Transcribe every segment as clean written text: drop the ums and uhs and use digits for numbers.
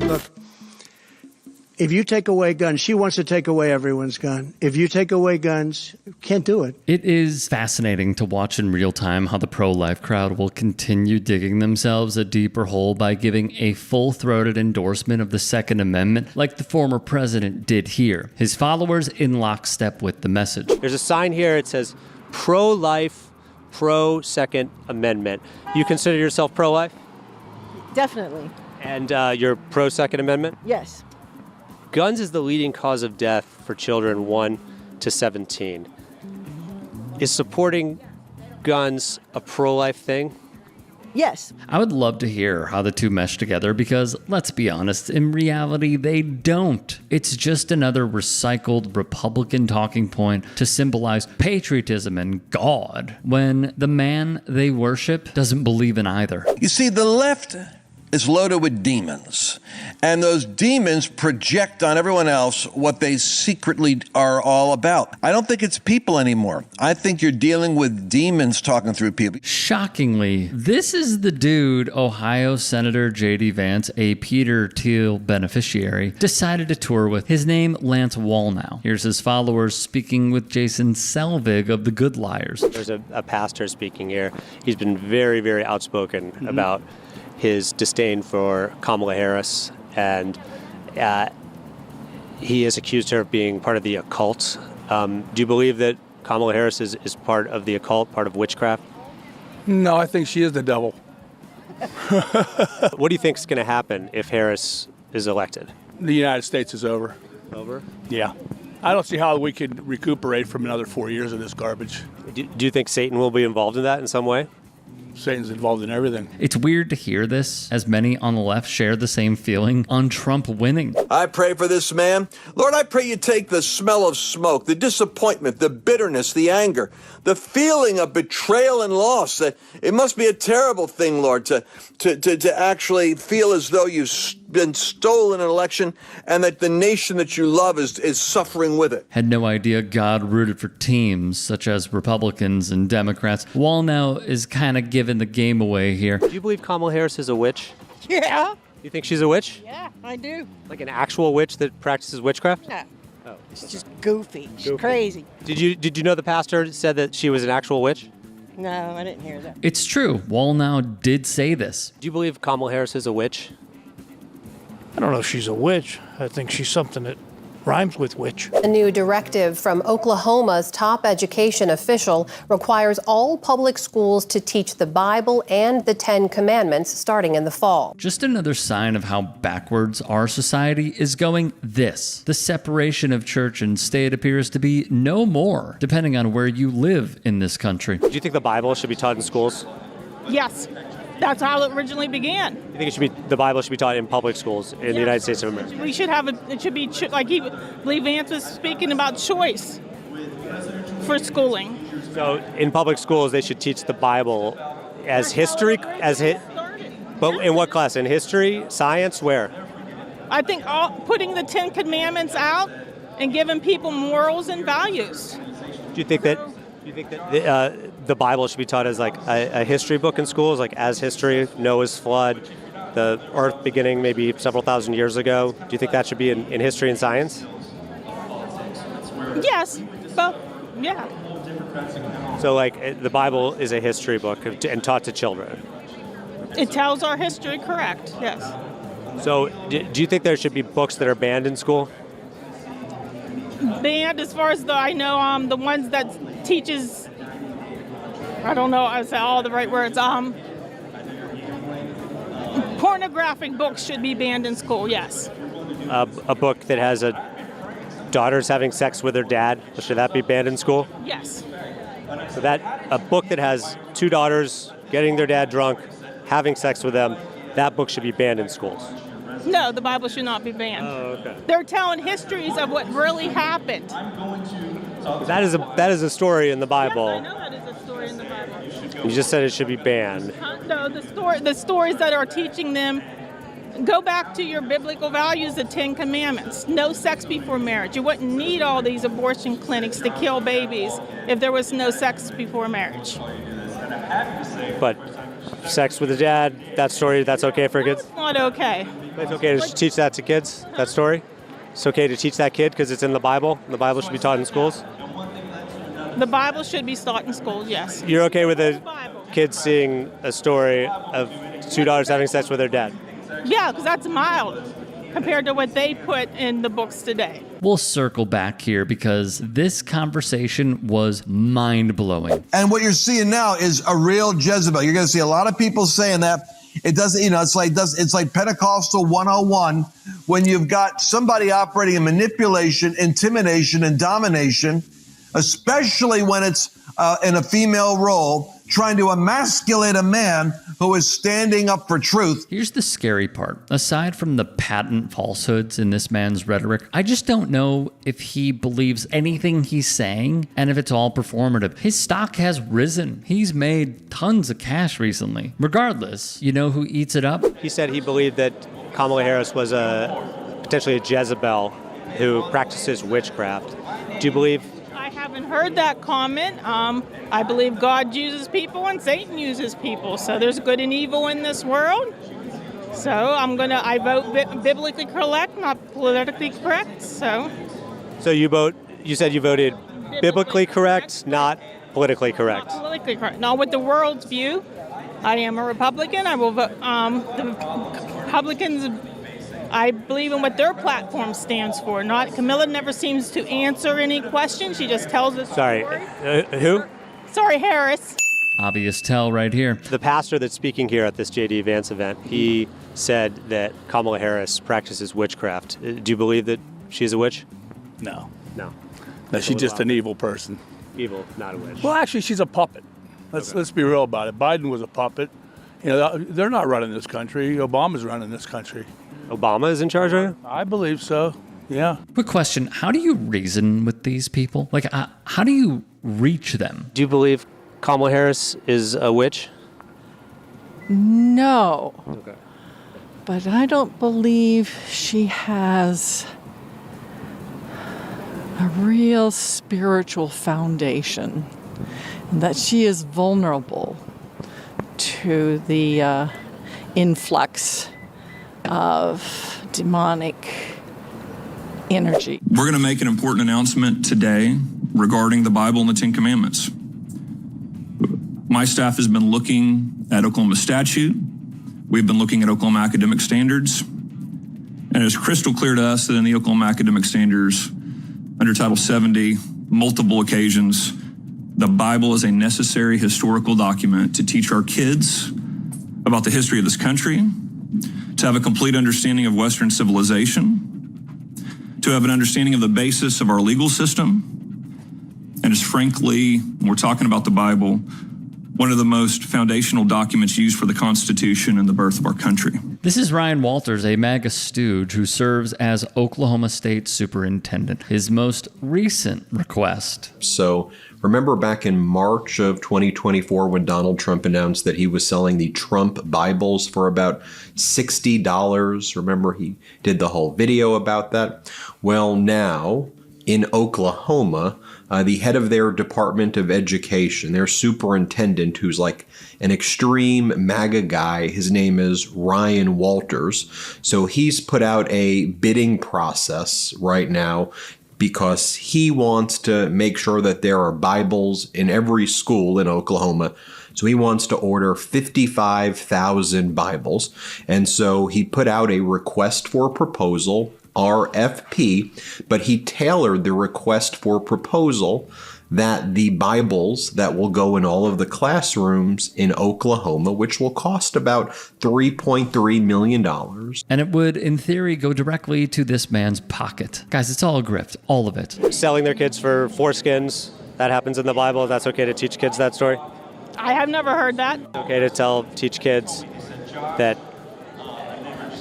Look, if you take away guns, she wants to take away everyone's gun. If you take away guns, can't do it. It is fascinating to watch in real time how the pro-life crowd will continue digging themselves a deeper hole by giving a full-throated endorsement of the Second Amendment like the former president did here. His followers in lockstep with the message. There's a sign here. It says pro-life, pro-Second Amendment. You consider yourself pro-life? Definitely. And you're pro-Second Amendment? Yes. Guns is the leading cause of death for children 1 to 17. Is supporting guns a pro-life thing? Yes. I would love to hear how the two mesh together because, let's be honest, in reality, they don't. It's just another recycled Republican talking point to symbolize patriotism and God when the man they worship doesn't believe in either. You see, the left is loaded with demons, and those demons project on everyone else what they secretly are all about. I don't think it's people anymore. I think you're dealing with demons talking through people. Shockingly, this is the dude Ohio Senator J.D. Vance, a Peter Thiel beneficiary, decided to tour with. His name, Lance Wallnau. Here's his followers speaking with Jason Selvig of the Good Liars. There's a pastor speaking here. He's been very, very outspoken about his disdain for Kamala Harris, and he has accused her of being part of the occult. Do you believe that Kamala Harris is part of the occult, part of witchcraft? No, I think she is the devil. What do you think is going to happen if Harris is elected? The United States is over. Over? Yeah. I don't see how we could recuperate from another 4 years of this garbage. Do you think Satan will be involved in that in some way? Satan's involved in everything. It's weird to hear this, as many on the left share the same feeling on Trump winning. I pray for this man. Lord, I pray you take the smell of smoke, the disappointment, the bitterness, the anger, the feeling of betrayal and loss. That it must be a terrible thing, Lord, to actually feel as though you've been stolen an election and that the nation that you love is suffering with it. Had no idea God rooted for teams such as Republicans and Democrats. Wallnau is kind of giving the game away here. Do you believe Kamala Harris is a witch? Yeah. You think she's a witch? Yeah, I do. Like an actual witch that practices witchcraft? Yeah. Oh. It's just goofy. She's crazy. Did you know the pastor said that she was an actual witch? No, I didn't hear that. It's true. Wallnau did say this. Do you believe Kamala Harris is a witch? I don't know if she's a witch. I think she's something that rhymes with witch. A new directive from Oklahoma's top education official requires all public schools to teach the Bible and the Ten Commandments starting in the fall. Just another sign of how backwards our society is going. The separation of church and state appears to be no more, depending on where you live in this country. Do you think the Bible should be taught in schools? Yes. That's how it originally began. You think the Bible should be taught in public schools in the United States of America? We should have it should be like Lee Vance was speaking about choice for schooling. So in public schools, they should teach the Bible as history, but in what class? In history, science, where? I think putting the Ten Commandments out and giving people morals and values. Do you think that the Bible should be taught as like a history book in schools, like as history, Noah's flood, the earth beginning maybe several thousand years ago? Do you think that should be in history and science? Yes, but yeah. So like the Bible is a history book and taught to children. It tells our history correct, yes. So do you think there should be books that are banned in school? Banned as far as I know, the ones that teaches, I don't know, I say all the right words. Pornographic books should be banned in school, yes. A book that has daughters having sex with their dad, should that be banned in school? Yes. So a book that has two daughters getting their dad drunk, having sex with them, that book should be banned in schools. No, the Bible should not be banned. Oh, okay. They're telling histories of what really happened. That is a story in the Bible. Yes, I know that is a story in the Bible. You just said it should be banned. No, the stories that are teaching them go back to your biblical values, the Ten Commandments. No sex before marriage. You wouldn't need all these abortion clinics to kill babies if there was no sex before marriage. But sex with a dad, that story, that's okay for kids? It's not okay. It's okay to teach that to kids, that story? It's okay to teach that kid because it's in the Bible? The Bible should be taught in schools? The Bible should be taught in schools, yes. You're okay with the kids seeing a story of two daughters having sex with their dad? Yeah, because that's mild compared to what they put in the books today. We'll circle back here because this conversation was mind-blowing. And what you're seeing now is a real Jezebel. You're going to see a lot of people saying that. It doesn't, it's like Pentecostal 101 when you've got somebody operating in manipulation, intimidation, and domination, especially when it's in a female role, trying to emasculate a man who is standing up for truth. Here's the scary part. Aside from the patent falsehoods in this man's rhetoric, I just don't know if he believes anything he's saying and if it's all performative. His stock has risen. He's made tons of cash recently. Regardless, you know who eats it up? He said he believed that Kamala Harris was potentially a Jezebel who practices witchcraft. Do you believe? I haven't heard that comment. I believe God uses people and Satan uses people. So there's good and evil in this world. So I vote biblically correct, not politically correct. So You said you voted biblically correct, not politically correct. Not politically correct. Not with the world's view. I am a Republican. I will vote. The Republicans, I believe in what their platform stands for. Camilla never seems to answer any questions. She just tells us. Sorry, who? Sorry, Harris. Obvious tell right here. The pastor that's speaking here at this J.D. Vance event, he said that Kamala Harris practices witchcraft. Do you believe that she's a witch? No. No. No, she's just an evil person. Evil, not a witch. Well, actually, she's a puppet. Let's be real about it. Biden was a puppet. You know, they're not running this country. Obama's running this country. Obama is in charge right now? I believe so. Yeah. Quick question. How do you reason with these people? Like, how do you reach them? Do you believe Kamala Harris is a witch? No. Okay. But I don't believe she has a real spiritual foundation, and that she is vulnerable to the influx of demonic energy. We're going to make an important announcement today regarding the Bible and the Ten Commandments. My staff has been looking at Oklahoma statute. We've been looking at Oklahoma academic standards. And it's crystal clear to us that in the Oklahoma academic standards, under Title 70, multiple occasions, the Bible is a necessary historical document to teach our kids about the history of this country, to have a complete understanding of Western civilization, to have an understanding of the basis of our legal system, and is frankly, when we're talking about the Bible, one of the most foundational documents used for the Constitution and the birth of our country. This is Ryan Walters, a MAGA stooge who serves as Oklahoma State Superintendent. His most recent request. So remember back in March of 2024 when Donald Trump announced that he was selling the Trump Bibles for about $60? Remember he did the whole video about that? Well, now in Oklahoma, the head of their Department of Education, their superintendent, who's like an extreme MAGA guy, his name is Ryan Walters. So he's put out a bidding process right now because he wants to make sure that there are Bibles in every school in Oklahoma. So he wants to order 55,000 Bibles. And so he put out a request for proposal, RFP, but he tailored the request for proposal that the Bibles that will go in all of the classrooms in Oklahoma, which will cost about $3.3 million. And it would, in theory, go directly to this man's pocket. Guys, it's all a grift, all of it. Selling their kids for foreskins, that happens in the Bible. That's okay to teach kids that story? I have never heard that. Okay to teach kids that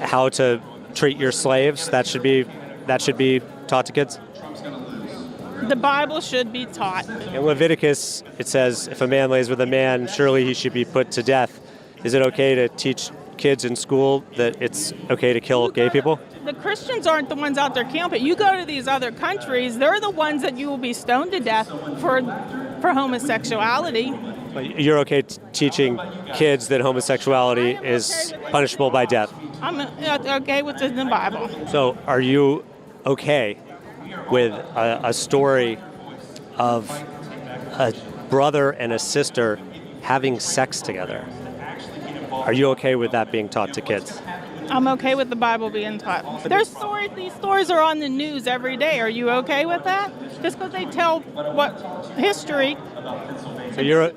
how to treat your slaves, that should be taught to kids? The Bible should be taught. In Leviticus, it says, if a man lays with a man, surely he should be put to death. Is it okay to teach kids in school that it's okay to kill gay people? The Christians aren't the ones out there camping. You go to these other countries, they're the ones that you will be stoned to death for homosexuality. But you're okay teaching kids that homosexuality is punishable by death? I'm okay with it in the Bible. So are you okay with a story of a brother and a sister having sex together? Are you okay with that being taught to kids? I'm okay with the Bible being taught. These stories are on the news every day. Are you okay with that? Just because they tell what history, so you're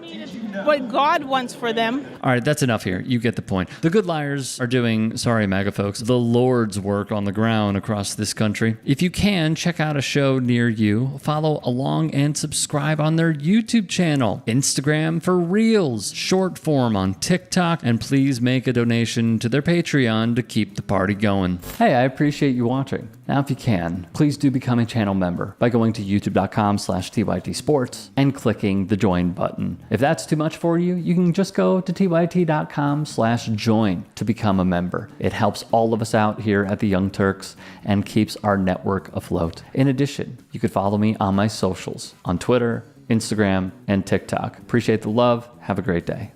what God wants for them. All right, that's enough here. You get the point. The good liars are doing, sorry, MAGA folks, the Lord's work on the ground across this country. If you can, check out a show near you, follow along, and subscribe on their YouTube channel, Instagram for Reels, short form on TikTok, and please make a donation to their Patreon to keep the party going. Hey, I appreciate you watching. Now, if you can, please do become a channel member by going to youtube.com/TYT Sports and clicking the join button. If that's too much for you, you can just go to tyt.com/join to become a member. It helps all of us out here at the Young Turks and keeps our network afloat. In addition, you could follow me on my socials on Twitter, Instagram, and TikTok. Appreciate the love. Have a great day.